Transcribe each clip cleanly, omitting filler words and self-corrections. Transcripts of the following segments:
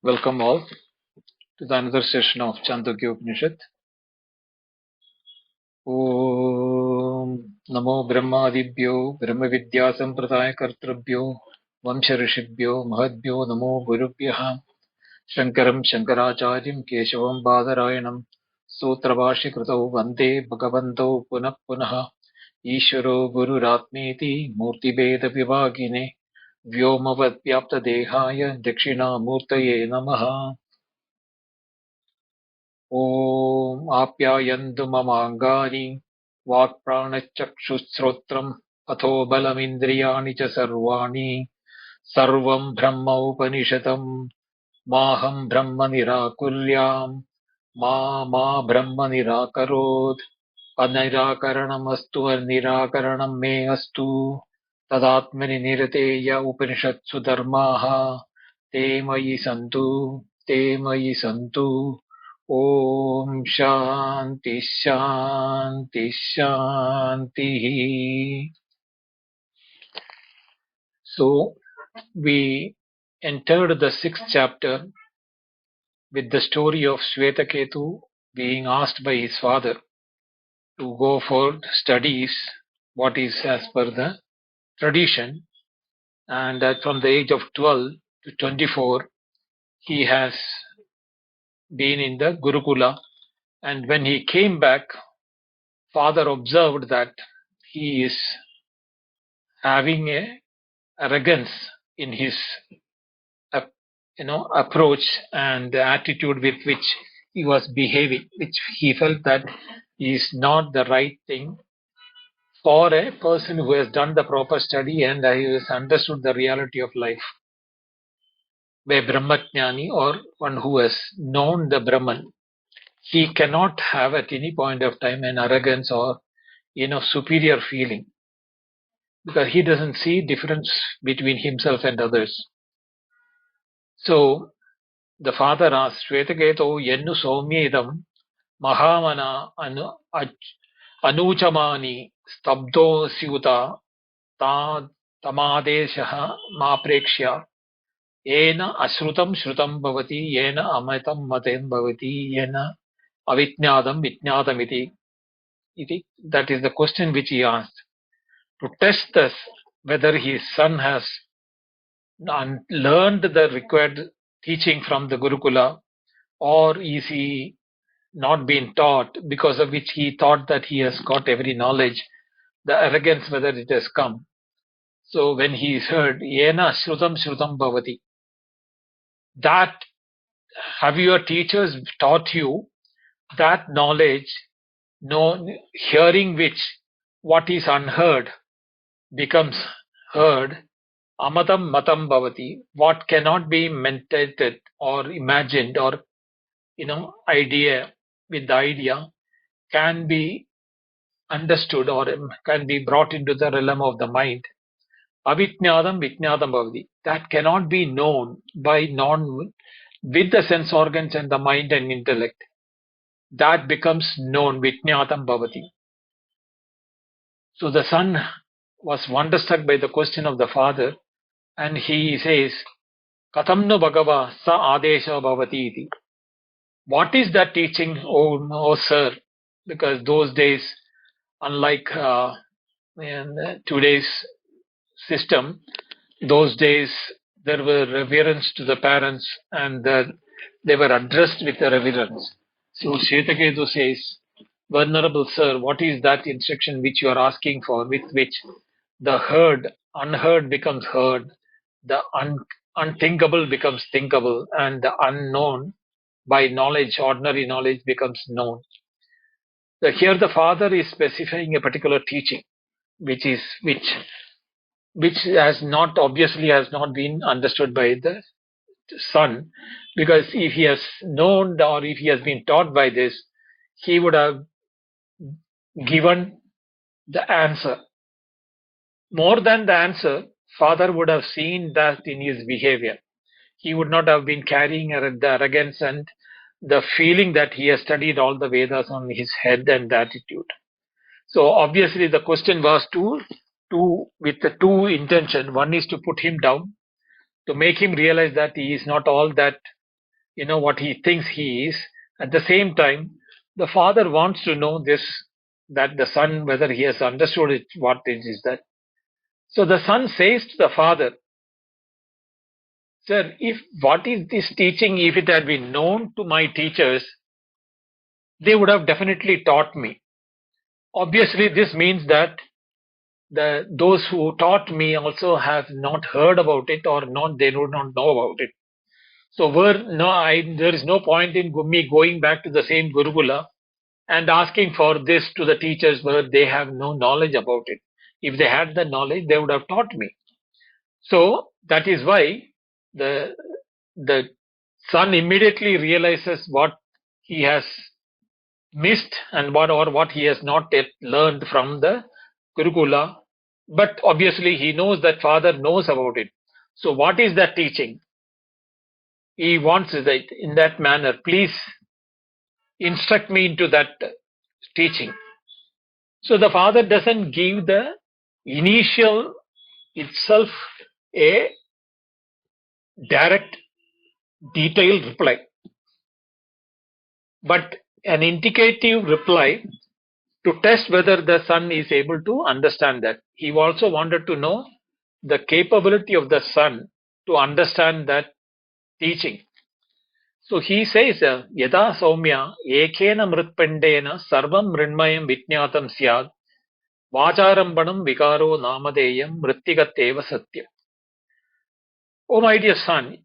Welcome all to the another session of Chandogyopanishad. Om Namo Brahmadibhyo Brahma Vidya Sampradaya Kartrabhyo Vamsha Rishibhyo Mahadbhyo Namo Gurubhyaha Shankaram Shankaracharyam Keshavam Badarayanam Sutravashi Kritau Vande Bhagavanto Punah Punaha Ishvaro Gururatmeti Murtibheda Vivagine Vyomavad Vyapta Dehaya Dakshina Murtaye Namaha ॐ आप्यायन्तु ममाङ्गानि वाक्प्राणचक्षुश्रोत्रम् अथो बलमिन्द्रियाणि च सर्वाणि सर्वं ब्रह्मोपनिषदम् माहं ब्रह्म निराकुर्याम् मा ब्रह्म निराकरोत् अनिराकरणमस्तु निराकरणं मे अस्तु तदात्मनि निरतेय उपनिषत्सु धर्माः ते मयि सन्तु Om Shanti Shanti Shanti. So we entered the sixth chapter with the story of Shvetaketu being asked by his father to go for studies, what is as per the tradition, and that from the age of 12 to 24 he has been in the Gurukula, and when he came back, father observed that he is having a arrogance in his approach and the attitude with which he was behaving, which he felt that is not the right thing for a person who has done the proper study and he has understood the reality of life. A Brahmajnani or one who has known the Brahman, he cannot have at any point of time an arrogance or superior feeling, because he doesn't see difference between himself and others. So the father asked, Shvetaketo yennu soumyedam mahamana anuchamani stabdo syuta tamadeshaha maprekshya yena asrutam shrutam bhavati yena amatam matem bhavati yena avijnadam vijnadamiti. That is the question which he asked, to test this whether his son has learned the required teaching from the Gurukula, or is he not been taught, because of which he thought that he has got every knowledge, the arrogance whether it has come. So when he heard Yena Shrutam Shrutam Bhavati, that have your teachers taught you that knowledge, hearing which what is unheard becomes heard, Amatam Matam Bhavati, what cannot be meditated or imagined or idea with the idea can be understood or can be brought into the realm of the mind. Avijnadam vijnadam bhavati. That cannot be known by with the sense organs and the mind and intellect. That becomes known, vijnadam bhavati. So the son was wonderstruck by the question of the father, and he says, Katamno Bhagava sa adesha bhavati iti. What is that teaching, oh sir? Because those days, unlike in today's system, those days there were reverence to the parents, and they were addressed with the reverence. So Shetaketu says, Venerable sir, what is that instruction which you are asking for, with which the unheard becomes heard, the unthinkable becomes thinkable, and the unknown by knowledge, ordinary knowledge, becomes known. So here the father is specifying a particular teaching, which has not obviously has not been understood by the son, because if he has known or if he has been taught by this, he would have given the answer. More than the answer, father would have seen that in his behavior. He would not have been carrying the arrogance and the feeling that he has studied all the Vedas on his head and the attitude. So obviously the question was with the two intention. One is to put him down, to make him realize that he is not all that what he thinks he is. At the same time, the father wants to know this, that the son, whether he has understood it, what it is that. So the son says to the father, "Sir, if what is this teaching, if it had been known to my teachers, they would have definitely taught me. Obviously, this means that those who taught me also have not heard about it, or not, they do not know about it. So there is no point in me going back to the same Gurukula and asking for this to the teachers where they have no knowledge about it. If they had the knowledge, they would have taught me." So that is why the the son immediately realizes what he has missed, and what he has not yet learned from the Gurukula. But obviously he knows that father knows about it. So what is that teaching? He wants that in that manner, please instruct me into that teaching. So the father doesn't give the initial itself a direct, detailed reply, but an indicative reply to test whether the son is able to understand that. He also wanted to know the capability of the son to understand that teaching. So he says, "Yada Saumya ekena mritpandena sarvam mrinmayam vijñātam syad vacharambanam vikaro namadeyam mrittigateva satyam." Oh my dear son,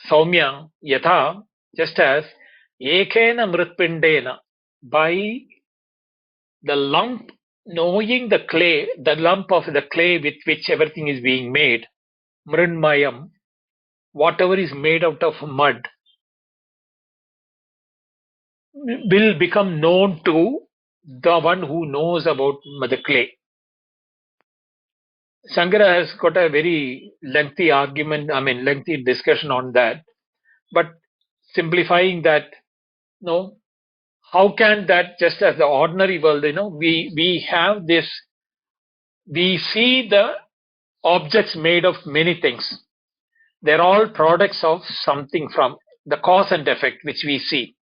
Saumya, yatha, just as ekena mritpindena, by the lump, knowing the clay, the lump of the clay with which everything is being made, mrinmayam, whatever is made out of mud, will become known to the one who knows about the clay. Shankara has got a very lengthy argument, lengthy discussion on that. But simplifying that, no, how can that, just as the ordinary world, we have this, we see the objects made of many things. They're all products of something, from the cause and effect which we see.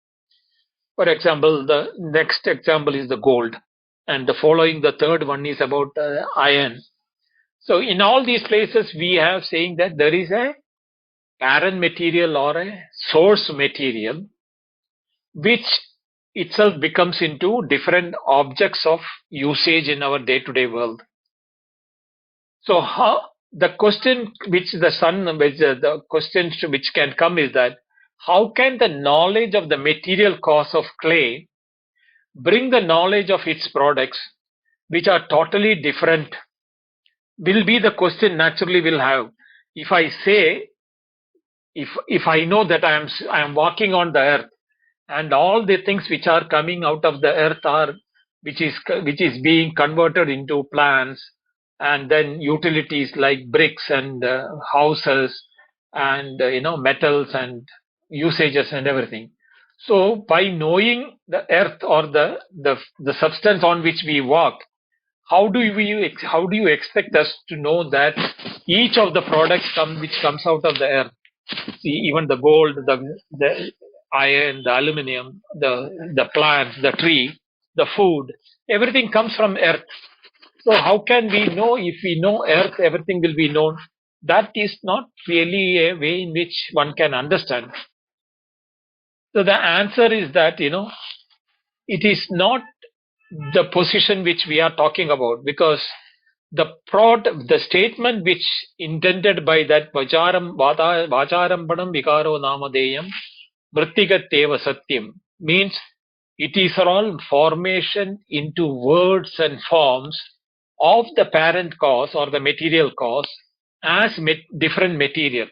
For example, the next example is the gold, and the third one is about iron. So in all these places, we have saying that there is a parent material or a source material which itself becomes into different objects of usage in our day-to-day world. So how the question which the questions which can come is that how can the knowledge of the material cause of clay bring the knowledge of its products, which are totally different, will be the question naturally will have. If I say, if I know that I am walking on the earth, and all the things which are coming out of the earth are which is being converted into plants, and then utilities like bricks and houses, and metals and usages and everything. So by knowing the earth, or the substance on which we walk, how do you expect us to know that each of the products which comes out of the earth? See, even the gold, the iron, the aluminum, the plants, the tree, the food, everything comes from earth. So how can we know? If we know earth, everything will be known? That is not really a way in which one can understand. So the answer is that it is not the position which we are talking about, because the statement which intended by that vacharambanam vikaro namadeyam mrittigateva satyam means it is all formation into words and forms of the parent cause or the material cause as different material.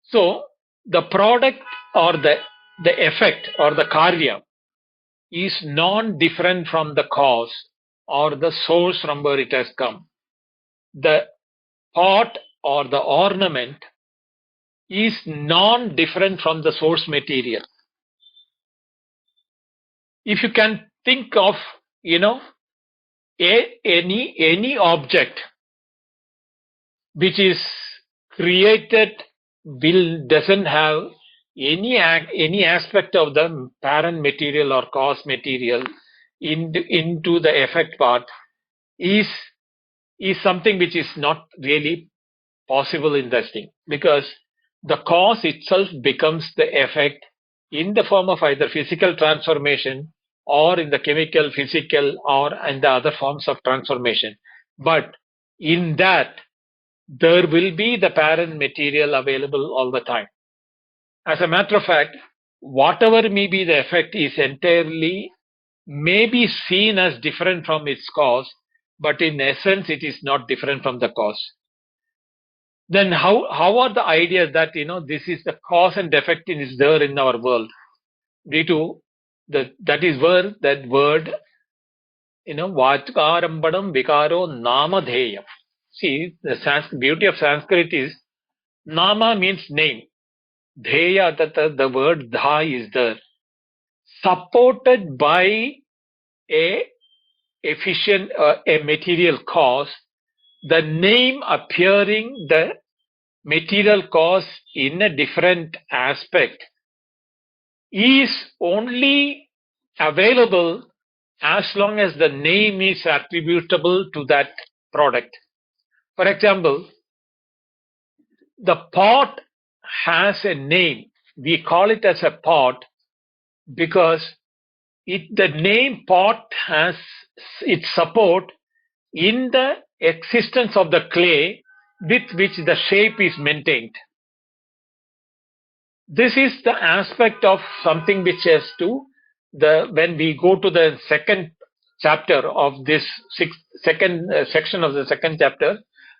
So the product, or the effect, or the karya is non-different from the cause or the source from where it has come. The pot or the ornament is non-different from the source material. If you can think of, any object which is created doesn't have any aspect of the parent material or cause material into the effect part is is something which is not really possible in testing, because the cause itself becomes the effect in the form of either physical transformation or in the chemical, physical, or in the other forms of transformation. But in that, there will be the parent material available all the time. As a matter of fact, whatever may be the effect is entirely may be seen as different from its cause, but in essence, it is not different from the cause. Then how are the ideas that this is the cause and effect is there in our world due to that is where that word Vatkarambadam Vikaro Namadheyam. See, the beauty of Sanskrit is Nama means name. Dheya, that the word Dha is there, supported by a efficient a material cause, the name appearing the material cause in a different aspect is only available as long as the name is attributable to that product. For example, the pot has a name. We call it as a pot because the name pot has its support in the existence of the clay with which the shape is maintained. This is the aspect of something which has to when we go to the second chapter of this second section of the second chapter,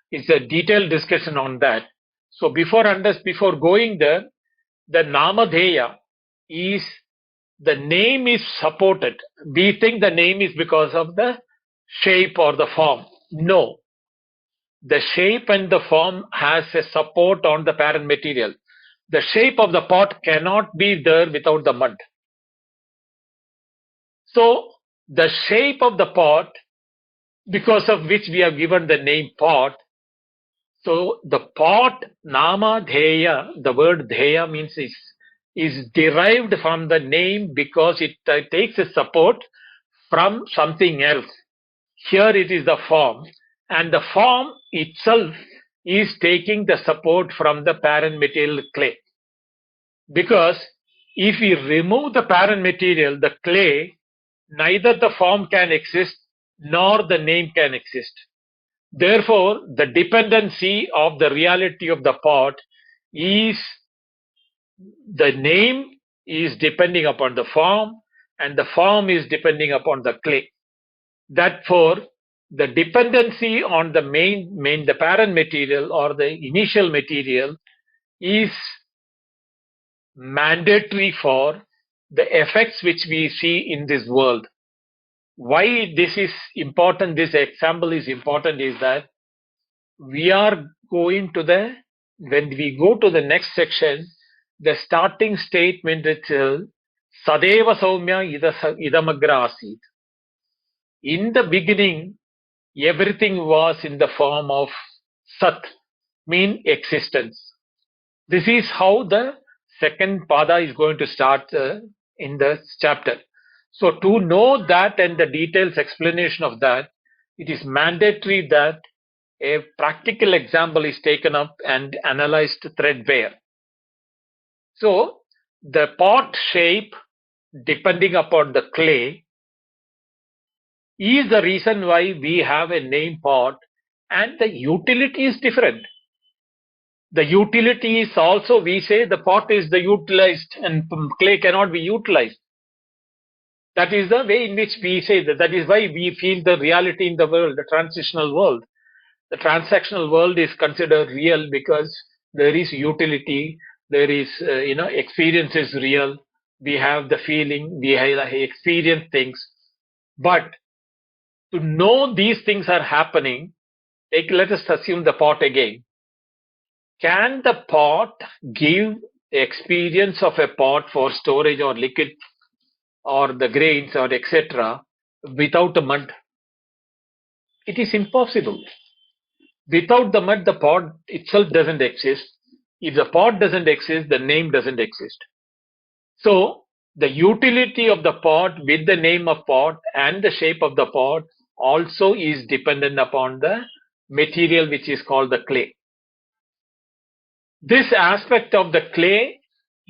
it's a detailed discussion on that. So before going there, the Namadheya is the name is supported. We think the name is because of the shape or the form. No, the shape and the form has a support on the parent material. The shape of the pot cannot be there without the mud. So the shape of the pot, because of which we have given the name pot. So the pot, Nama Dheya, the word Dheya means is derived from the name because it takes a support from something else. Here it is the form, and the form itself is taking the support from the parent material clay. Because if we remove the parent material, the clay, neither the form can exist nor the name can exist. Therefore, the dependency of the reality of the pot is the name is depending upon the form and the form is depending upon the clay. Therefore, the dependency on the the parent material or the initial material is mandatory for the effects which we see in this world. Why this is important, this example is important, is that we are going to when we go to the next section, the starting statement itself, Sadeva Saumya Idamagra Asit. In the beginning, everything was in the form of Sat, mean existence. This is how the second pada is going to start in the chapter. So to know that and the details explanation of that, it is mandatory that a practical example is taken up and analyzed threadbare. So the pot shape, depending upon the clay, is the reason why we have a name pot, and the utility is different. The utility is also, we say the pot is the utilized and clay cannot be utilized. That is the way in which we say that. That is why we feel the reality in the world, the transitional world. The transactional world is considered real because there is utility, there is, experience is real. We have the feeling, we have experience things. But to know these things are happening, let us assume the pot again. Can the pot give the experience of a pot for storage or liquid or the grains or etc. without a mud? It is impossible. Without the mud, the pot itself doesn't exist. If the pot doesn't exist, the name doesn't exist. So the utility of the pot with the name of pot and the shape of the pot also is dependent upon the material which is called the clay. This aspect of the clay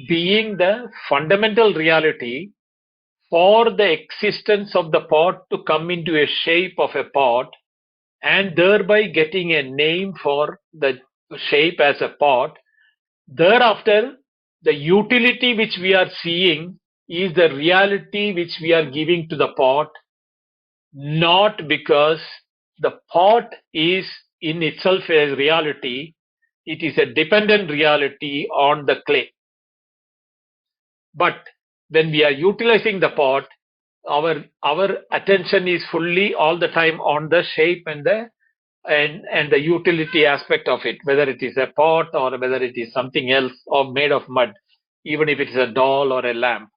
being the fundamental reality for the existence of the pot to come into a shape of a pot and thereby getting a name for the shape as a pot. Thereafter, the utility which we are seeing is the reality which we are giving to the pot, not because the pot is in itself a reality, it is a dependent reality on the clay. But when we are utilizing the pot, our attention is fully all the time on the shape and the utility aspect of it, whether it is a pot or whether it is something else or made of mud, even if it is a doll or a lamp.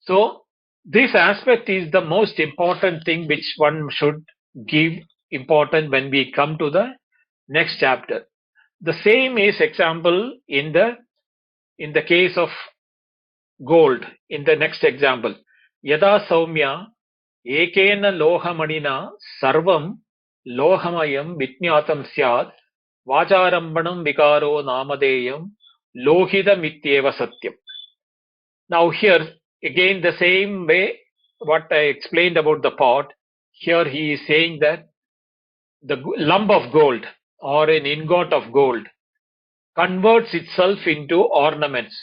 So this aspect is the most important thing which one should give important when we come to the next chapter. The same is example in the case of gold. In the next example, yada saumya ekena lohamanina sarvam lohamayam vitnyatam syat vacharambanam vikaro namadeyam lohidam ityeva satyam. Now here again the same way what I explained about the pot, here he is saying that the lump of gold or an ingot of gold converts itself into ornaments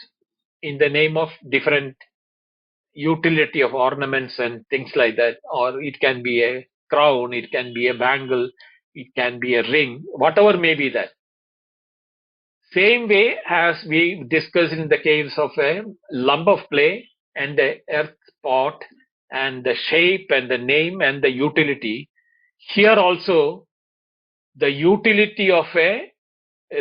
in the name of different utility of ornaments and things like that, or it can be a crown, it can be a bangle, it can be a ring, whatever may be that. Same way as we discussed in the case of a lump of clay and the earth pot and the shape and the name and the utility, here also the utility of a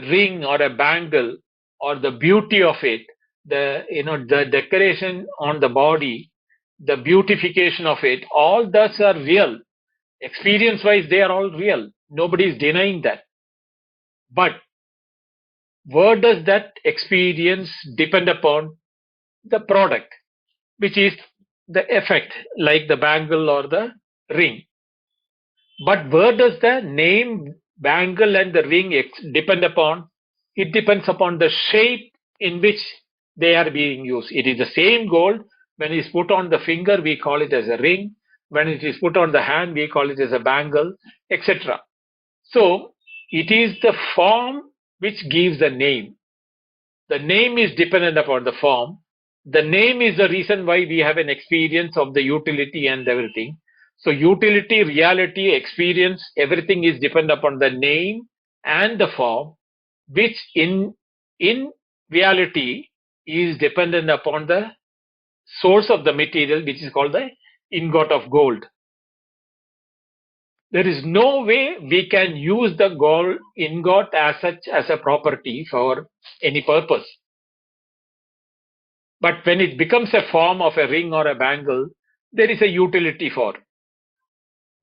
ring or a bangle or the beauty of it, the decoration on the body, the beautification of it, all those are real. Experience wise, they are all real. Nobody is denying that. But where does that experience depend upon? The product, which is the effect, like the bangle or the ring. But where does the name bangle and the ring depend upon? It depends upon the shape in which they are being used. It is the same gold. When it is put on the finger, we call it as a ring. When it is put on the hand, we call it as a bangle, etc. So it is the form which gives the name. The name is dependent upon the form. The name is the reason why we have an experience of the utility and everything. So utility, reality, experience, everything is dependent upon the name and the form, which in reality is dependent upon the source of the material, which is called the ingot of gold. There is no way we can use the gold ingot as such as a property for any purpose. But when it becomes a form of a ring or a bangle, there is a utility for.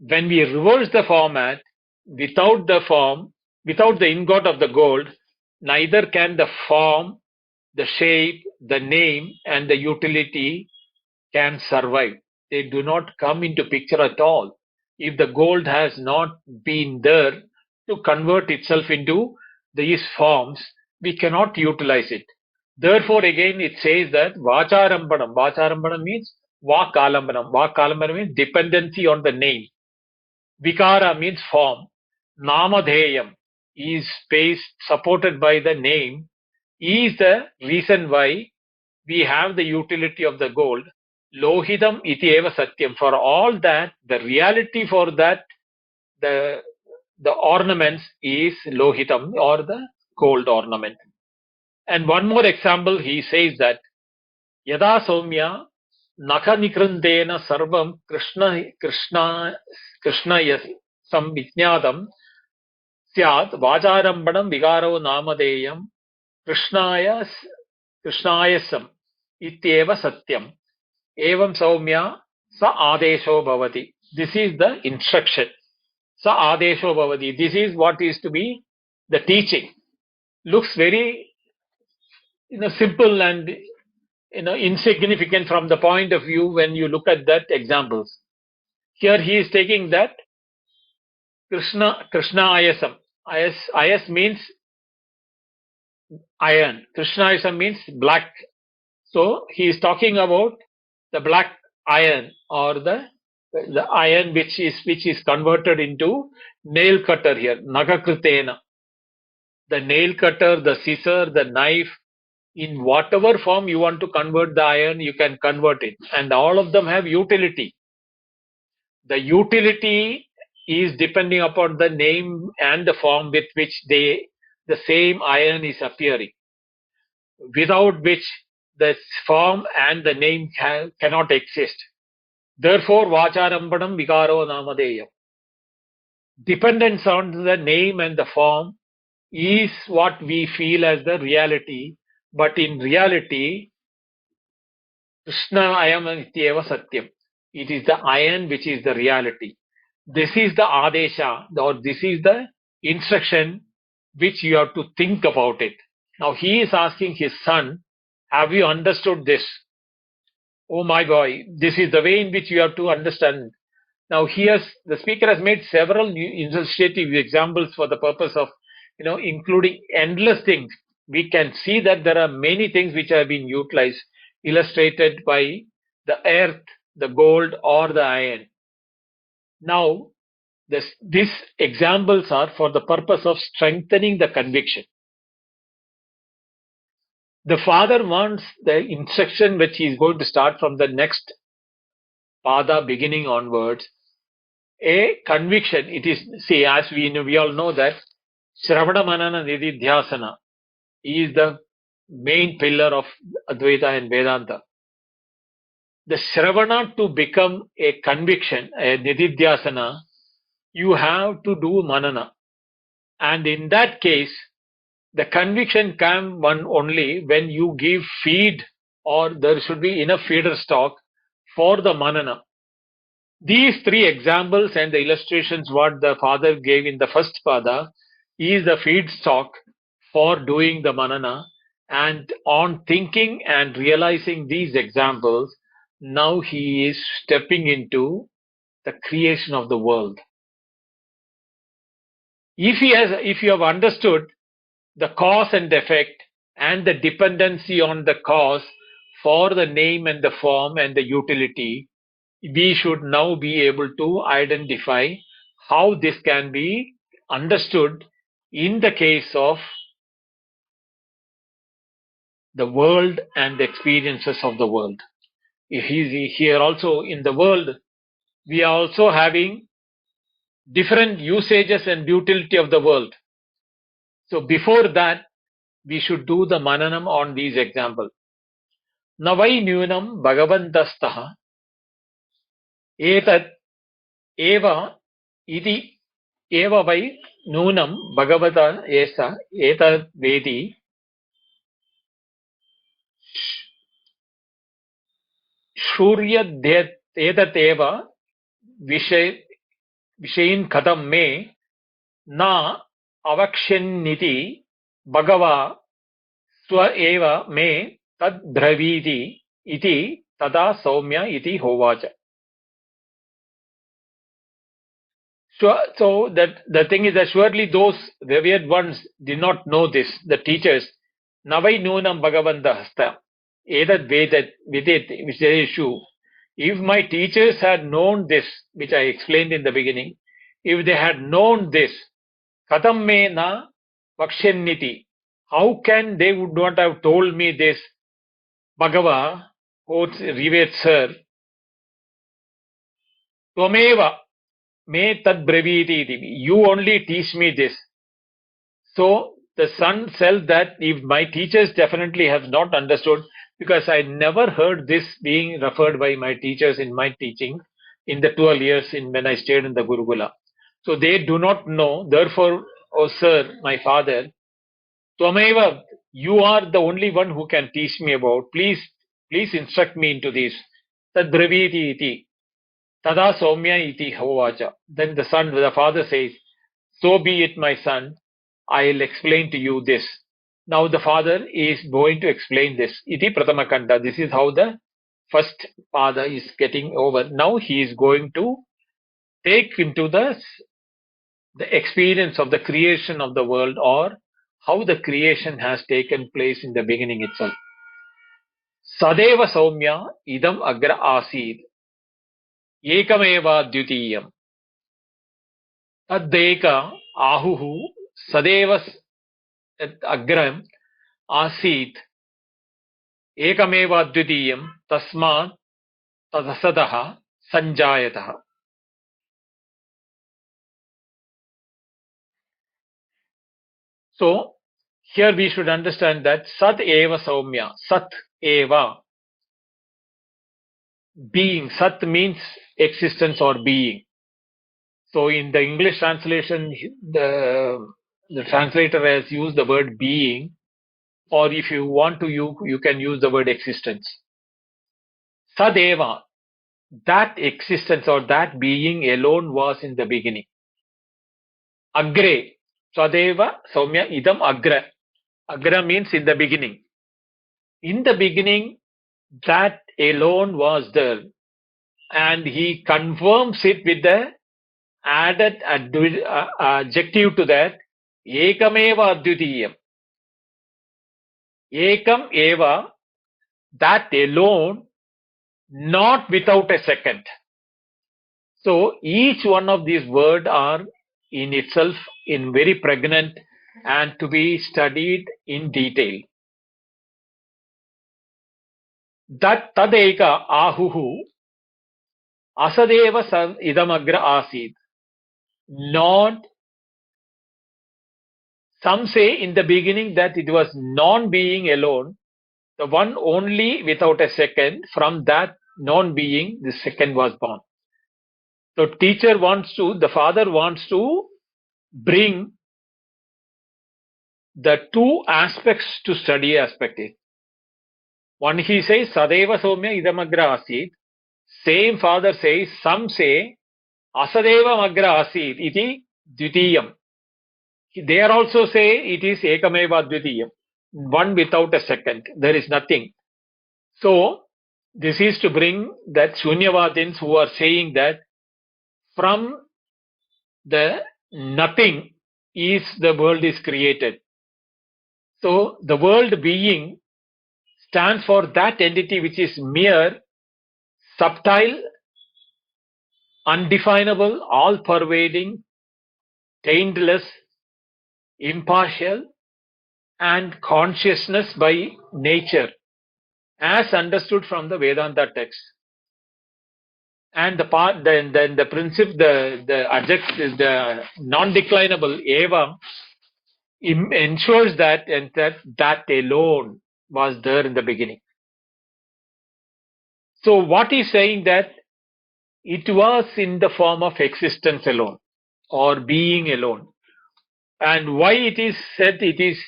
When we reverse the format, without the form, without the ingot of the gold, neither can the form, the shape, the name, and the utility can survive. They do not come into picture at all. If the gold has not been there to convert itself into these forms, we cannot utilize it. Therefore, again, it says that Vacharambanam. Vacharambanam means Vakalambanam. Vakalambanam means dependency on the name. Vikara means form. Namadheyam is space supported by the name, is the reason why we have the utility of the gold. Lohidam iti eva satyam. For all that, the reality for that, the ornaments is lohitam or the gold ornament. And one more example, he says that Yada Soumya Naka Nikrandena Sarvam Krishnayas Samvijnadam Syat Vajarambanam Vigaro Namadeyam Krishnayasam Ityeva Satyam Evam Soumya Sa Adesho Bhavati. This is the instruction. Sa Adesho Bhavati. This is what is to be the teaching. looks very simple and insignificant from the point of view when you look at that examples. Here he is taking that Krishna Ayasam. Ayas means iron. Krishna Ayasam means black. So he is talking about the black iron, or the iron which is converted into nail cutter here. Nagakritena. The nail cutter, the scissor, the knife, in whatever form you want to convert the iron, you can convert it. And all of them have utility. The utility is depending upon the name and the form with which the same iron is appearing, without which the form and the name cannot exist. Therefore, Vacharampanam Vikaro Namadeyam. Dependence on the name and the form is what we feel as the reality, but in reality, Krishna Ayam Nityeva Satyam. It is the iron which is the reality. This is the Adesha, or this is the instruction which you have to think about it. Now he is asking his son, have you understood this? Oh my boy, this is the way in which you have to understand. Now the speaker has made several illustrative examples for the purpose of, including endless things. We can see that there are many things which have been utilized, illustrated by the earth, the gold, or the iron. Now, these examples are for the purpose of strengthening the conviction. The father wants the instruction which he is going to start from the next pada beginning onwards, a conviction. It is, see, as we all know that Shravana Manana Nididhyasana is the main pillar of Advaita and Vedanta. The Shravana to become a conviction, a Nididhyasana, you have to do Manana. And in that case, the conviction can one only when you give feed, or there should be enough feeder stock for the Manana. These three examples and the illustrations what the father gave in the first pada is the feedstock for doing the Manana. And on thinking and realizing these examples, now he is stepping into the creation of the world. If you have understood the cause and effect and the dependency on the cause for the name and the form and the utility, we should now be able to identify how this can be understood in the case of the world and the experiences of the world. Here also in the world, we are also having different usages and utility of the world. So before that, we should do the mananam on these examples. Navai nyunam bhagavantastaha etat eva iti eva vai nunam bhagavata esa etat vedi shuryadhyat etat eva vishayin khatam me na avakshanniti bhagava swa eva me tad draviti iti tada saumya iti hovacha. So that the thing is that surely those revered ones did not know this, the teachers. Navai nunam bhagavanta hasta edat vedat videt viseshu. If my teachers had known this, which I explained in the beginning, if they had known this, katam me na vakshenniti, how can they would not have told me this? Bhagava, oh revered sir, tvameva me tad breviti, you only teach me this. So the son said that if my teachers definitely have not understood, because I never heard this being referred by my teachers in my teaching in the 12 years when I stayed in the Gurukula. So they do not know. Therefore, oh sir, my father, Tvameva, you are the only one who can teach me about. Please instruct me into this. Tad breviti iti. Tada Soumya iti hovacha. Then the father says, so be it, my son. I'll explain to you this. Now the father is going to explain this. Iti Pratamakanda. This is how the first father is getting over. Now he is going to take into the experience of the creation of the world, or how the creation has taken place in the beginning itself. Sadeva Saumya idam agra asid ekameva dvitiyam tadeka ahuhu sadeva agram asid ekameva dvitiyam tasmat tadasadaha sanjayataha. So here we should understand that Sat Eva Saumya, Sat Eva, being. Sat means existence or being. So in the English translation, the translator has used the word being, or if you want to, you can use the word existence. Sadeva, that existence or that being alone was in the beginning. Agre, Sadeva Saumya idam agra. Agra means in the beginning. In the beginning, that alone was there, and he confirms it with the added adjective to that, ekameva advitiyam. Ekam eva, that alone, not without a second. So each one of these words are in itself in very pregnant and to be studied in detail. That tadeka ahuhu asadeva idamagra asid. Not, some say in the beginning that it was non-being alone, the one only without a second. From that non-being, the second was born. So the father wants to bring the two aspects to study aspect. One he says, Sadeva Somya idamagra asid. Same father says, some say, Asadeva magra asid iti dvitiyam. They also say it is ekameva dvitiyam, one without a second. There is nothing. So this is to bring that Shunyavadins who are saying that from the nothing is the world is created. So the world being stands for that entity which is mere, subtle, undefinable, all-pervading, taintless, impartial, and consciousness by nature, as understood from the Vedanta text. And the part, then the principle, the adjective, the non-declinable eva ensures that, and that alone was there in the beginning. So what he's saying that it was in the form of existence alone or being alone. And why it is said it is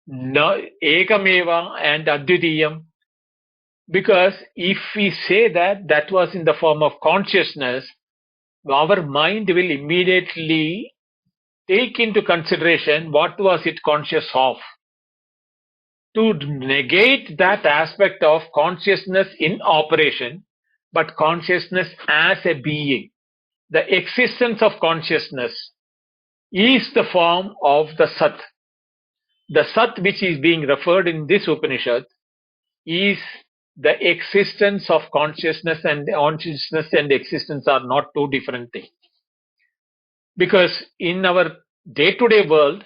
ekameva and advitiyam? Because if we say that that was in the form of consciousness, our mind will immediately take into consideration what was it conscious of, to negate that aspect of consciousness in operation, but consciousness as a being. The existence of consciousness is the form of the Sat. The Sat which is being referred in this Upanishad is the existence of consciousness, and consciousness and existence are not two different things. Because in our day-to-day world,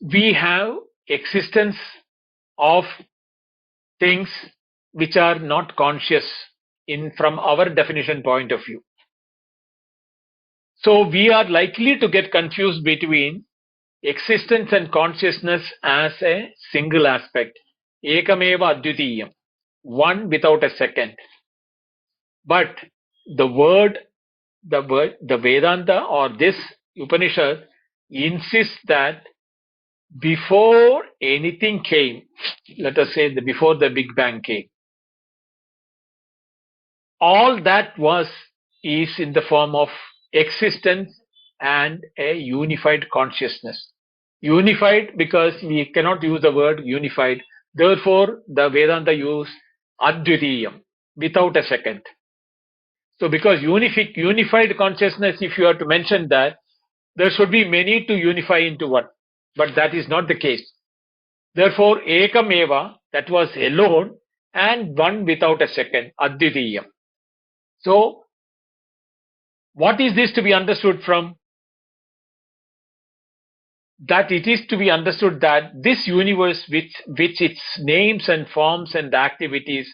we have existence of things which are not conscious from our definition point of view. So we are likely to get confused between existence and consciousness as a single aspect, ekameva advitiyam, one without a second. But the Vedanta or this Upanishad insists that before anything came, let us say before the Big Bang came, all that is in the form of existence and a unified consciousness. Unified, because we cannot use the word unified. Therefore, the Vedanta use Advitiyam, without a second. So, because unified consciousness, if you are to mention that, there should be many to unify into one. But that is not the case. Therefore, Ekam Eva, that was alone, and one without a second, Advitiyam. So, what is this to be understood from? That it is to be understood that this universe, which its names and forms and activities,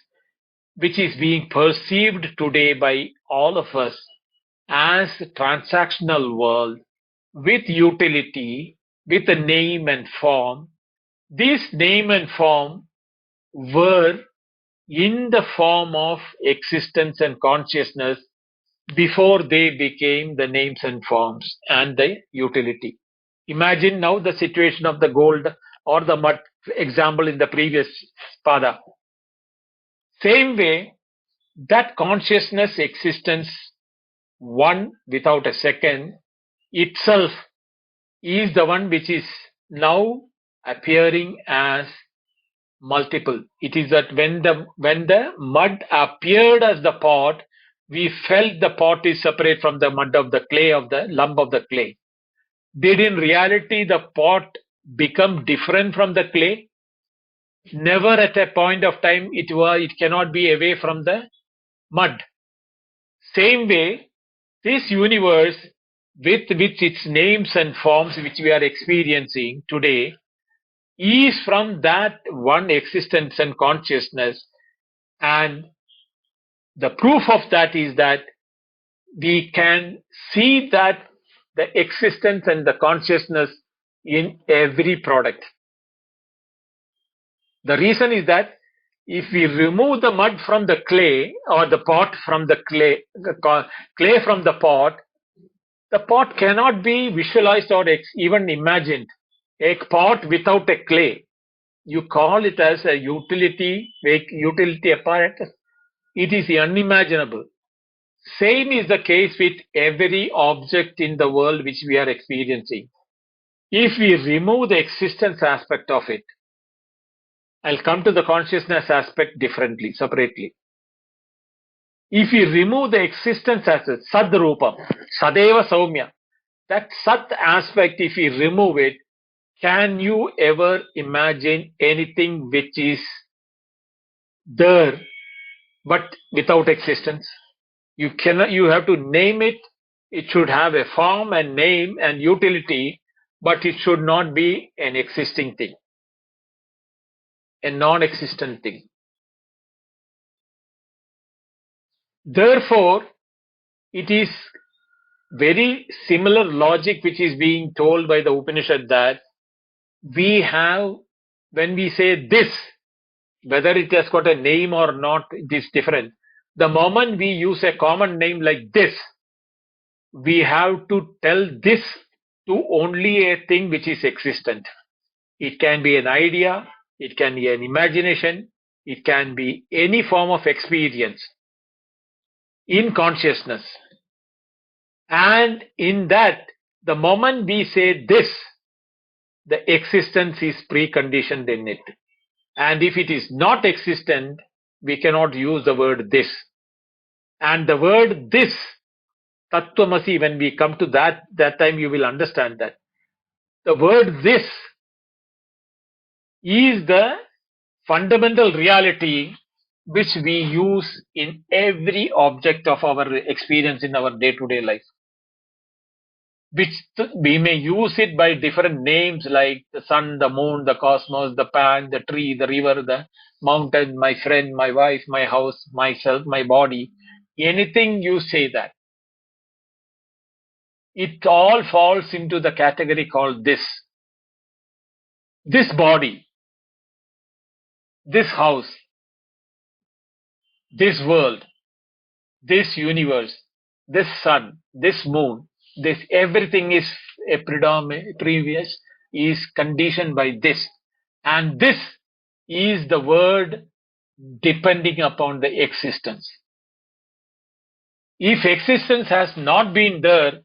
which is being perceived today by all of us as transactional world with utility, with a name and form, this name and form were in the form of existence and consciousness before they became the names and forms and the utility. Imagine now the situation of the gold or the mud example in the previous pada. Same way, that consciousness existence, one without a second, itself is the one which is now appearing as multiple. It is that when the mud appeared as the pot, we felt the pot is separate from the mud of the clay, of the lump of the clay. Did in reality the pot become different from the clay? Never at a point of time it cannot be away from the mud. Same way, this universe with its names and forms which we are experiencing today is from that one existence and consciousness, and the proof of that is that we can see that the existence and the consciousness in every product. The reason is that if we remove the mud from the clay or the pot from the clay, clay from the pot cannot be visualized or even imagined. A pot without a clay, you call it as a utility apparatus. It is unimaginable. Same is the case with every object in the world which we are experiencing. If we remove the existence aspect of it, I'll come to the consciousness aspect differently, separately. If we remove the existence as a Sadrupa, Sadeva Saumya, that Sat aspect, if we remove it, can you ever imagine anything which is there but without existence? You cannot. You have to name it. It should have a form and name and utility, but it should not be an existing thing, a non-existent thing. Therefore, it is very similar logic which is being told by the Upanishad, that we have, when we say this, whether it has got a name or not, it is different. The moment we use a common name like this, we have to tell this to only a thing which is existent. It can be an idea, it can be an imagination, it can be any form of experience in consciousness. And in that, the moment we say this, the existence is preconditioned in it. And if it is not existent, we cannot use the word this. And the word this, Tattvamasi, when we come to that time you will understand that. The word this is the fundamental reality which we use in every object of our experience in our day-to-day life. Which we may use it by different names like the sun, the moon, the cosmos, the pan, the tree, the river, the mountain, my friend, my wife, my house, myself, my body. Anything you say that. It all falls into the category called this. This body, this house, this world, this universe, this sun, this moon, this everything is a previous is conditioned by this, and this is the word depending upon the existence. If existence has not been there,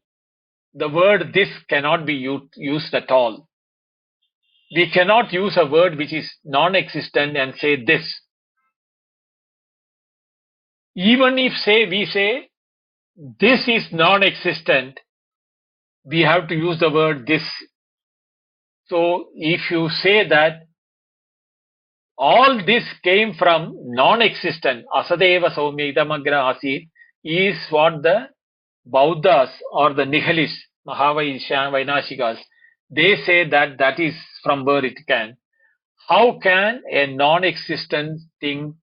the word this cannot be used at all. We cannot use a word which is non-existent and say this. Even if we say this is non-existent, we have to use the word this. So if you say that all this came from non-existent, asadeva saumya idamagra asit, is what the Bauddhas or the nihilists, Mahavaishikas, they say that is from where it can. How can a non-existent thing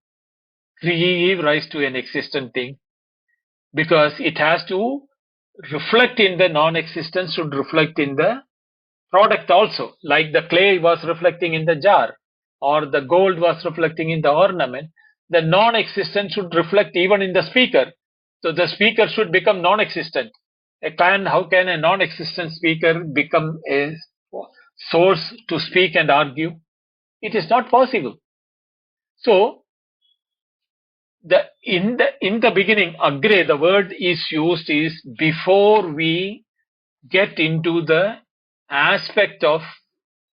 give rise to an existent thing? Because it has to reflect in the non-existence, should reflect in the product also, like the clay was reflecting in the jar or the gold was reflecting in the ornament. The non-existent should reflect even in the speaker. So the speaker should become non-existent. How can a non-existent speaker become a source to speak and argue? It is not possible. So in the beginning, agre, the word is used is before we get into the aspect of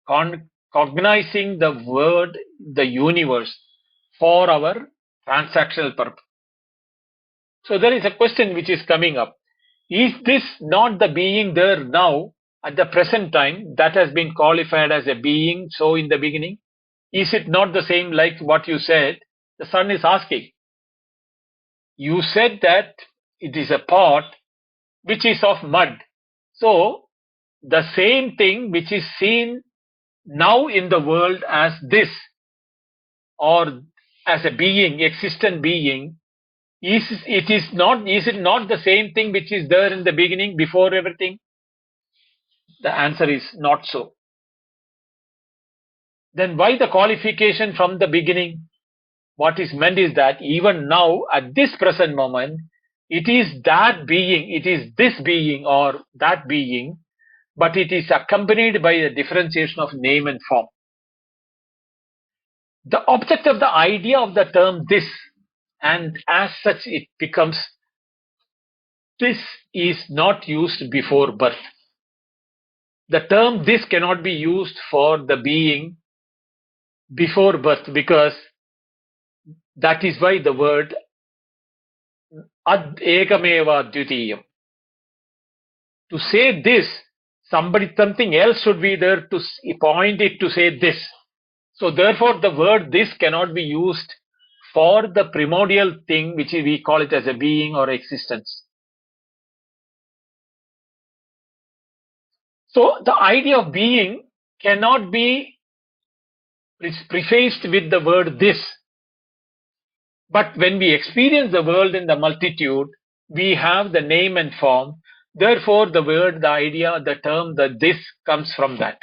cognizing the word, the universe, for our transactional purpose. So there is a question which is coming up. Is this not the being there now at the present time that has been qualified as a being so in the beginning? Is it not the same like what you said? The son is asking. You said that it is a pot which is of mud. So the same thing which is seen now in the world as this, or as a being, existent being, is it not the same thing which is there in the beginning before everything? The answer is not so. Then why the qualification from the beginning? What is meant is that even now at this present moment, it is that being, it is this being or that being, but it is accompanied by the differentiation of name and form. The object of the idea of the term this, and as such it becomes, this is not used before birth. The term this cannot be used for the being before birth, because that is why the word ad ekameva dvitiyam. To say this, something else should be there to point it to say this. So therefore the word this cannot be used for the primordial thing which we call it as a being or existence. So the idea of being cannot be prefaced with the word this. But when we experience the world in the multitude, we have the name and form. Therefore the word, the idea, the term, the this comes from that.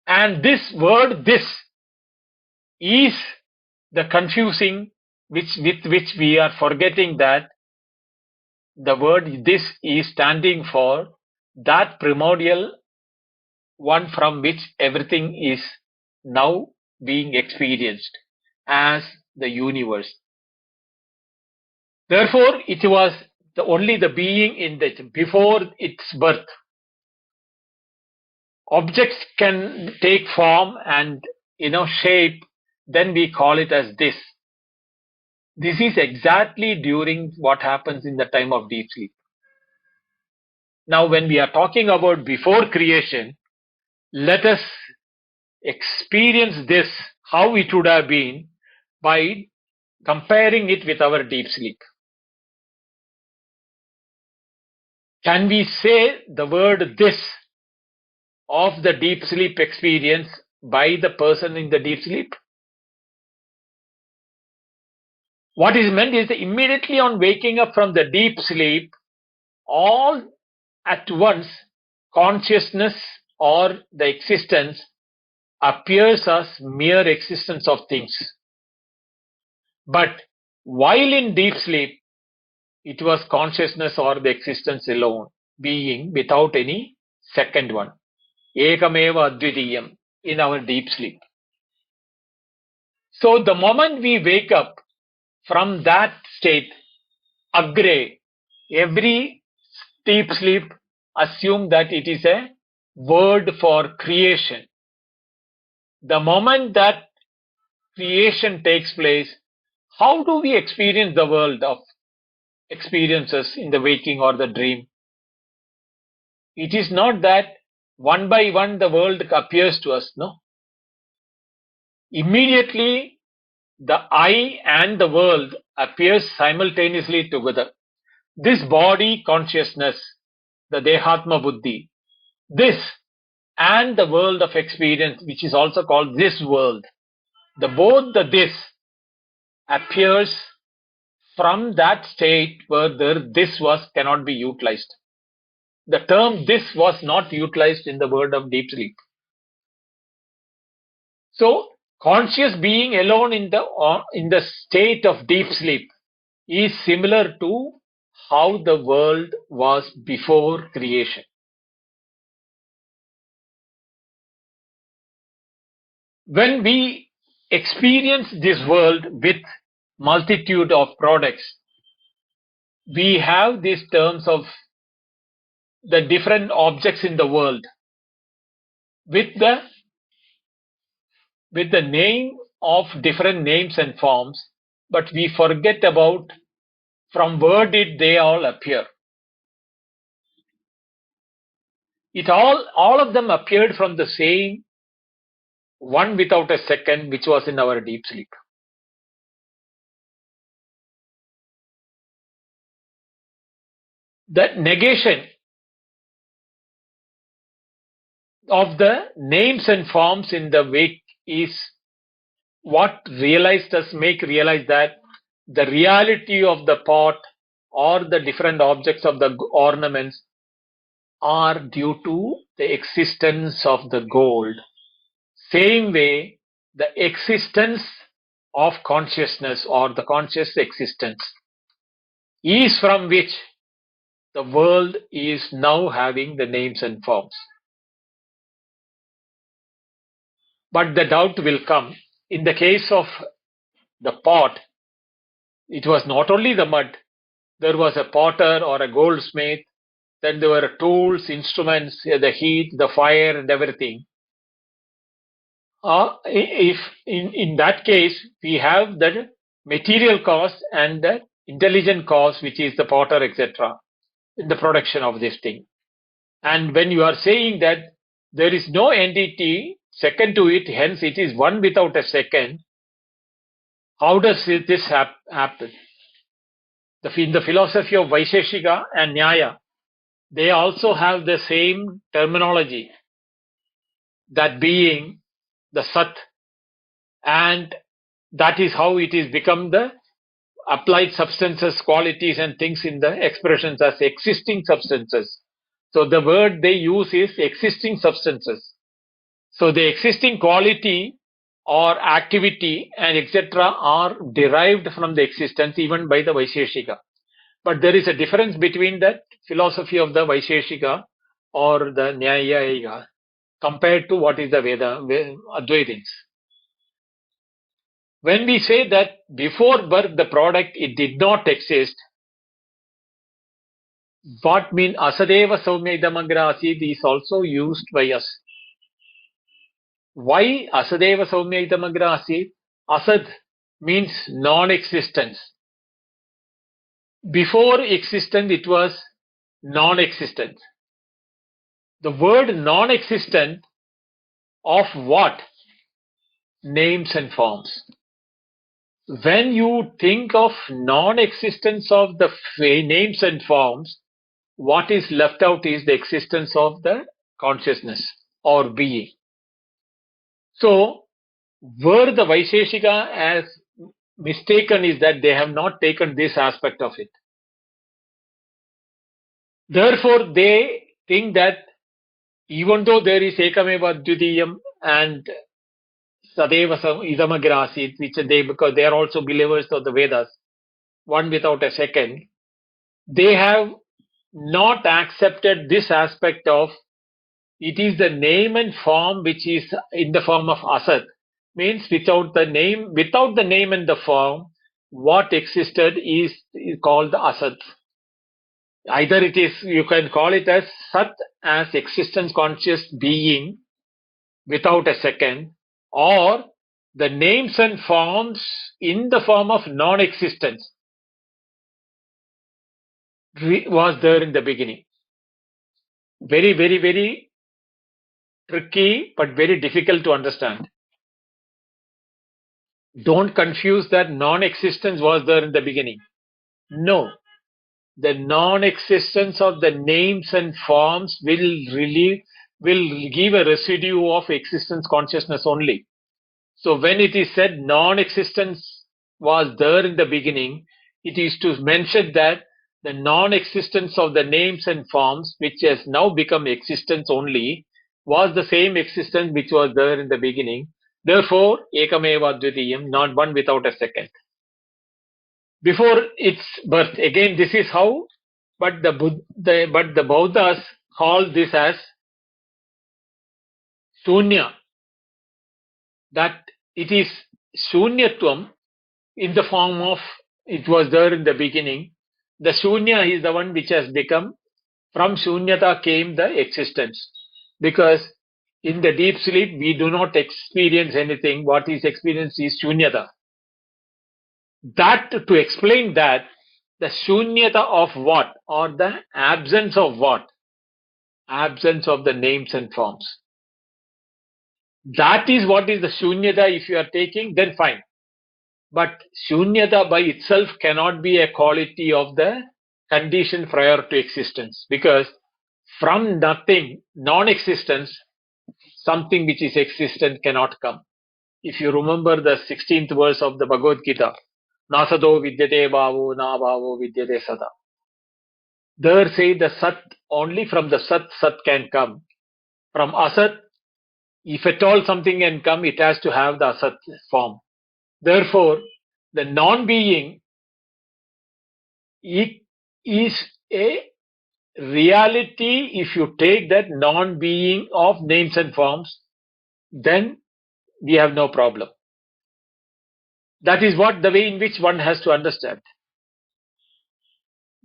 And this word this is the confusing with which we are forgetting that the word this is standing for that primordial one from which everything is now being experienced as the universe. Therefore, it was only the being in that before its birth. Objects can take form and shape, then we call it as this. This is exactly during what happens in the time of deep sleep. Now, when we are talking about before creation, let us experience this, how it would have been, by comparing it with our deep sleep. Can we say the word this of the deep sleep experience by the person in the deep sleep? What is meant is that immediately on waking up from the deep sleep, all at once consciousness or the existence appears as mere existence of things. But while in deep sleep, it was consciousness or the existence alone, being without any second one. Ekameva advitiyam in our deep sleep. So the moment we wake up from that state, agre, every deep sleep, assume that it is a word for creation. The moment that creation takes place, how do we experience the world of experiences in the waking or the dream? It is not that one by one the world appears to us, no. Immediately the I and the world appears simultaneously together. This body consciousness, the Dehatma Buddhi, this and the world of experience, which is also called this world, both the this appears from that state where this was cannot be utilized. The term this was not utilized in the word of deep sleep. So conscious being alone in the state of deep sleep is similar to how the world was before creation. When we experience this world with multitude of products, we have these terms of the different objects in the world with the name of different names and forms, but we forget about from where did they all appear. It all of them appeared from the same one without a second, which was in our deep sleep. The negation of the names and forms in the wake is what make realize that the reality of the pot or the different objects of the ornaments are due to the existence of the gold. Same way, the existence of consciousness or the conscious existence is from which the world is now having the names and forms. But the doubt will come. In the case of the pot, it was not only the mud. There was a potter or a goldsmith. Then there were tools, instruments, the heat, the fire, and everything. If in that case we have the material cost and the intelligent cost, which is the potter, etc., in the production of this thing. And when you are saying that there is no entity second to it, hence it is one without a second, how does this happen? In the philosophy of Vaisheshika and Nyaya, they also have the same terminology, that being the Sat, and that is how it is become the applied substances, qualities and things in the expressions as existing substances. So the word they use is existing substances. So the existing quality or activity and etc. are derived from the existence even by the Vaisheshika. But there is a difference between the philosophy of the Vaisheshika or the Nyaya compared to what is the Veda, Advaitins. When we say that before birth the product it did not exist, what mean Asadeva Saumya Idamagra Asid is also used by us. Why Asadeva Saumya Idamagra Asid? Asad means non-existence. Before existence it was non-existent. The word non-existent of what? Names and forms. When you think of non-existence of the names and forms, what is left out is the existence of the consciousness or being. So, where the Vaisheshika has mistaken is that they have not taken this aspect of it. Therefore, they think that even though there is Ekameva Dvitiyam and Sadeva Idamagrasit, because they are also believers of the Vedas, one without a second, they have not accepted this aspect of it is the name and form which is in the form of Asat. Means without the name and the form, what existed is called the Asat. Either it is, you can call it as Sat, as existence conscious being without a second, or the names and forms in the form of non-existence was there in the beginning. Very, very, very tricky, but very difficult to understand. Don't confuse that non-existence was there in the beginning. No, the non-existence of the names and forms will give a residue of existence consciousness only. So when it is said non-existence was there in the beginning, it is to mention that the non-existence of the names and forms, which has now become existence only, was the same existence which was there in the beginning. Therefore, ekameva advitiyam, not one without a second. Before its birth, again, this is how, but the Buddhas call this as shunya, that it is shunyatvam in the form of it was there in the beginning. The shunya is the one which has become, from shunyata came the existence. Because in the deep sleep, we do not experience anything. What is experienced is shunyata. That, to explain that, the shunyata of what, or the absence of what? Absence of the names and forms. That is what is the shunyata. If you are taking, then fine. But shunyata by itself cannot be a quality of the condition prior to existence, because from nothing, non-existence, something which is existent cannot come. If you remember the 16th verse of the Bhagavad Gita, Nasado vidyate bhavo na bhavo vidyate sada. There say the Sat, only from the Sat can come. From Asat, if at all something can come, it has to have the Asat form. Therefore, the non-being is a reality. If you take that non-being of names and forms, then we have no problem. That is what the way in which one has to understand.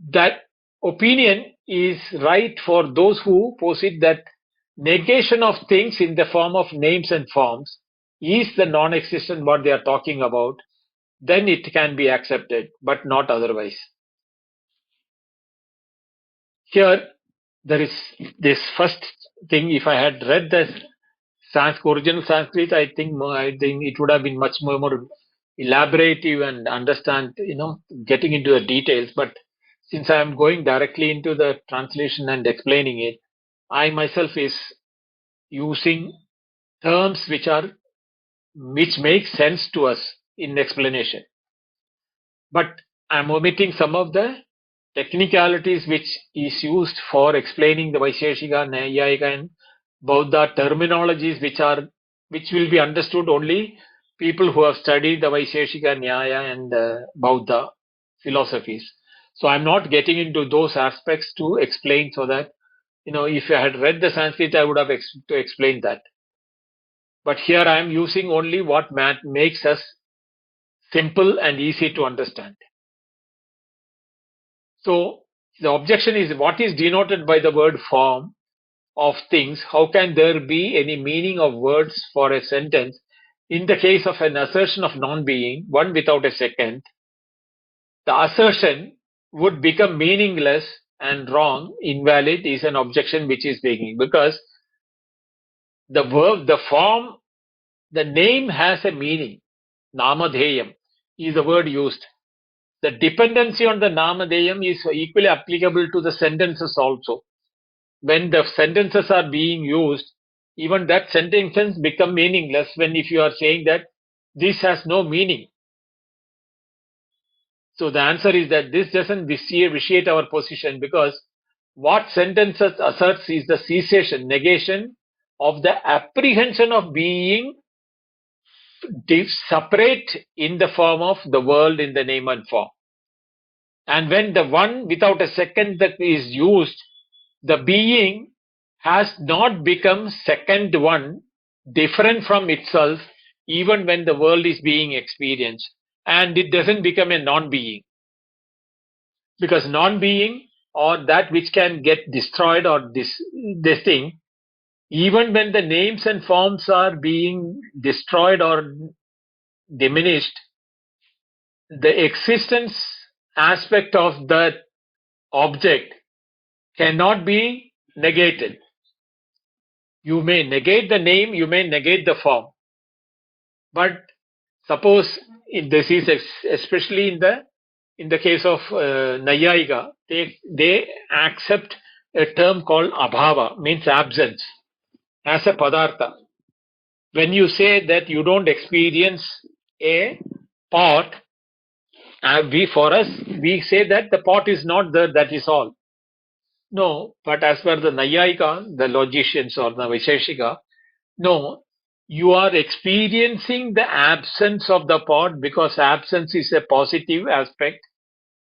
That opinion is right for those who posit that negation of things in the form of names and forms is the non-existent what they are talking about. Then it can be accepted, but not otherwise. Here, there is this first thing. If I had read the original Sanskrit, I think it would have been much more elaborative and understand, getting into the details. But since I am going directly into the translation and explaining it, I myself is using terms which make sense to us in explanation. But I'm omitting some of the technicalities which is used for explaining the Vaisheshika, Nayayika and Bauddha terminologies which will be understood only people who have studied the Vaisheshika, Nyaya and Bauddha philosophies. So I'm not getting into those aspects to explain, so that, if I had read the Sanskrit, I would have to explain that. But here I am using only what makes us simple and easy to understand. So the objection is, what is denoted by the word form of things? How can there be any meaning of words for a sentence in the case of an assertion of non-being, one without a second? The assertion would become meaningless and wrong, invalid, is an objection which is making, because the verb, the form, the name has a meaning. Namadheyam is the word used. The dependency on the Namadheyam is equally applicable to the sentences also. When the sentences are being used, even that sentences become meaningless if you are saying that this has no meaning. So the answer is that this doesn't vitiate our position, because what sentences asserts is the cessation, negation of the apprehension of being separate in the form of the world in the name and form. And when the one without a second that is used, the being has not become second one, different from itself, even when the world is being experienced. And it doesn't become a non-being. Because non-being or that which can get destroyed, or this thing, even when the names and forms are being destroyed or diminished, the existence aspect of that object cannot be negated. You may negate the name, you may negate the form, but suppose this is especially in the case of Nayayika, they accept a term called abhava, means absence, as a padartha. When you say that you don't experience a pot, we say that the pot is not there, that is all. No, but as per the Nayayika, the logicians or the Vaisheshika, no, you are experiencing the absence of the pot, because absence is a positive aspect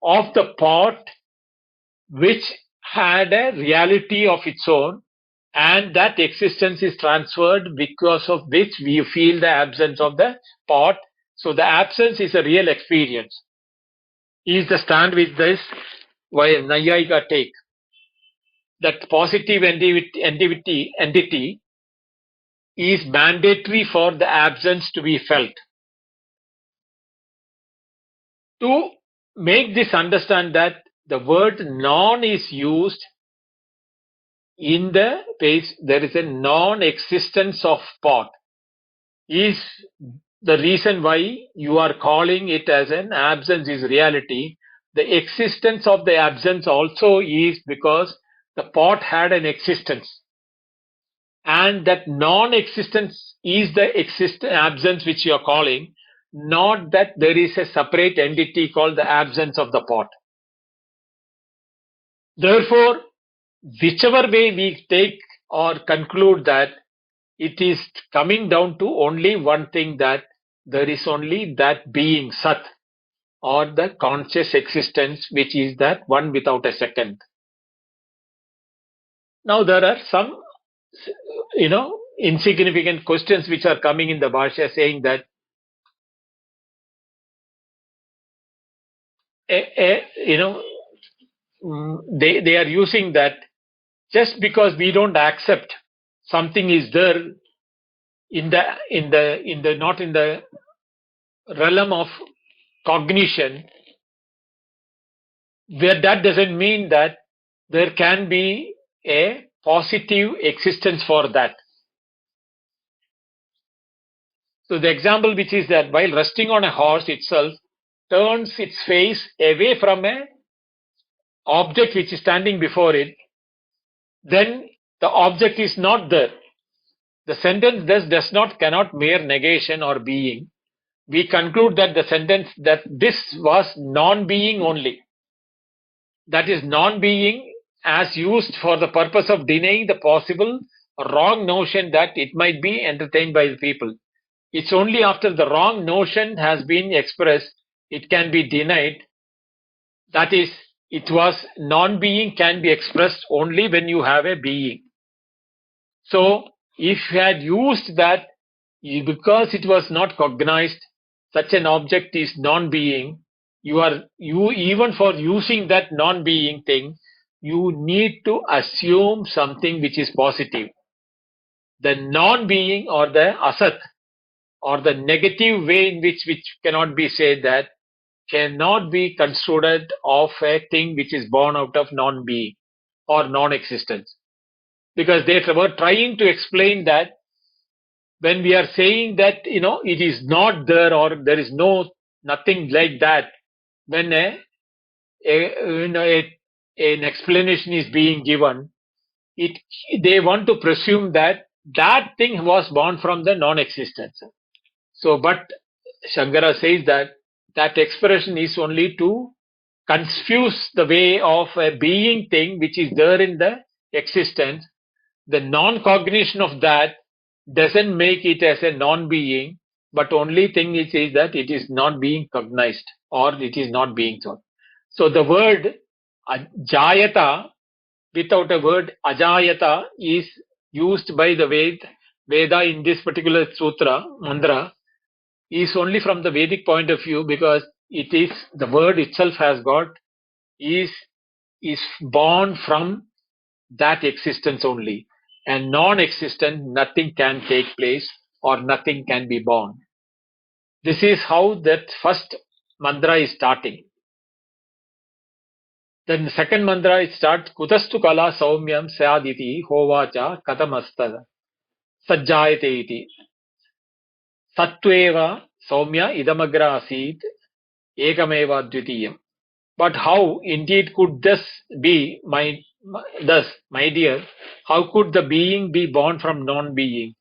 of the pot which had a reality of its own, and that existence is transferred, because of which we feel the absence of the pot. So the absence is a real experience. Is the stand with this why Nayayika take that positive entity is mandatory for the absence to be felt. To make this understand that the word non is used in the page, there is a non-existence of pot, is the reason why you are calling it as an absence is reality. The existence of the absence also is because the pot had an existence, and that non-existence is the absence which you are calling, not that there is a separate entity called the absence of the pot. Therefore, whichever way we take or conclude that, it is coming down to only one thing, that there is only that being Sat, or the conscious existence, which is that one without a second. Now there are some insignificant questions which are coming in the Bhashya, saying that they are using that just because we don't accept something is there not in the realm of cognition, where that doesn't mean that there can be a positive existence for that. So the example which is that while resting on a horse itself turns its face away from a object which is standing before it, then the object is not there. The sentence cannot mere negation or being. We conclude that the sentence that this was non-being only. That is non-being as used for the purpose of denying the possible wrong notion that it might be entertained by the people. It's only after the wrong notion has been expressed, it can be denied. That is, it was non-being can be expressed only when you have a being. So, if you had used that, because it was not cognized, such an object is non-being, you even for using that non-being thing, you need to assume something which is positive. The non-being or the asat, or the negative way in which cannot be said, that cannot be considered of a thing which is born out of non-being or non-existence. Because they were trying to explain that when we are saying that it is not there, or there is nothing like that, when an explanation is being given, they want to presume that that thing was born from the non-existence. So, but Shankara says that expression is only to confuse the way of a being thing which is there in the existence. The non-cognition of that doesn't make it as a non-being, but only thing is that it is not being cognized, or it is not being thought. So the word jayata without a word ajayata is used by the Veda in this particular sutra, mantra, is only from the Vedic point of view, because it is the word itself has got is is born from that existence only, and non-existent nothing can take place or nothing can be born. This is how that first mantra is starting. Then the second mantra it starts Kutastu kala saumyam syaditi hovacha katamastad sajjayate iti satveva saumya idamagra asit ekameva dvitiyam. But how indeed could this be, my dear, how could the being be born from non-being?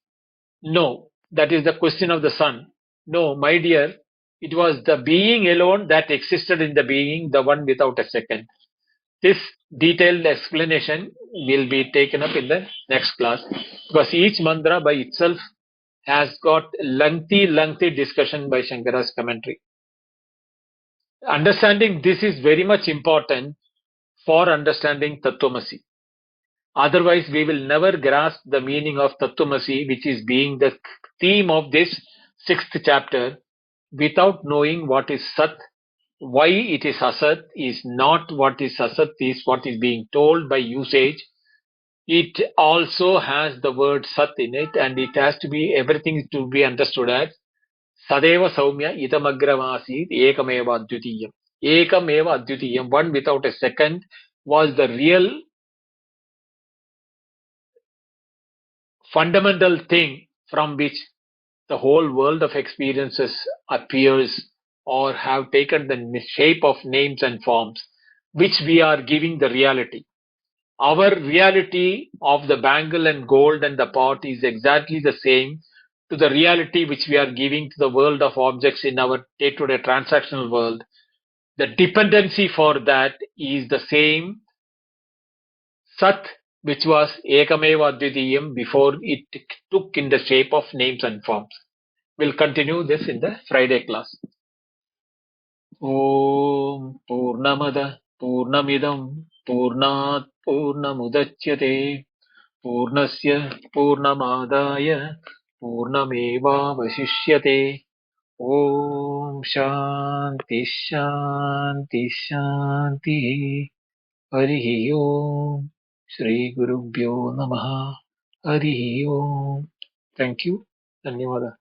No, that is the question of the son. No, my dear, it was the being alone that existed in the being, the one without a second. This detailed explanation will be taken up in the next class, because each mantra by itself has got lengthy discussion by Shankara's commentary. Understanding this is very much important for understanding Tattvamasi. Otherwise, we will never grasp the meaning of Tattvamasi, which is being the theme of this sixth chapter, without knowing what is Sat, why it is Asat, is not what is Asat, is what is being told by usage. It also has the word Sat in it, and it has to be everything to be understood as Sadeva Saumya Idamagramasit Ekameva Advitiyam. Ekameva Advitiyam, one without a second, was the real fundamental thing from which the whole world of experiences appears or have taken the shape of names and forms, which we are giving the reality. Our reality of the bangle and gold and the pot is exactly the same to the reality which we are giving to the world of objects in our day-to-day transactional world. The dependency for that is the same Sat, which was Ekameva Advitiyam before it took in the shape of names and forms. We'll continue this in the Friday class. Om Purnamada Purnamidam Purnat Purnamudachyate Purnasya Purnamadaya Purnameva Vasishyate. Om Shanti Shanti Shanti. Harihi Om. Shri Gurubhyo Namaha. Harihi Om. Thank you. Dhanyavada.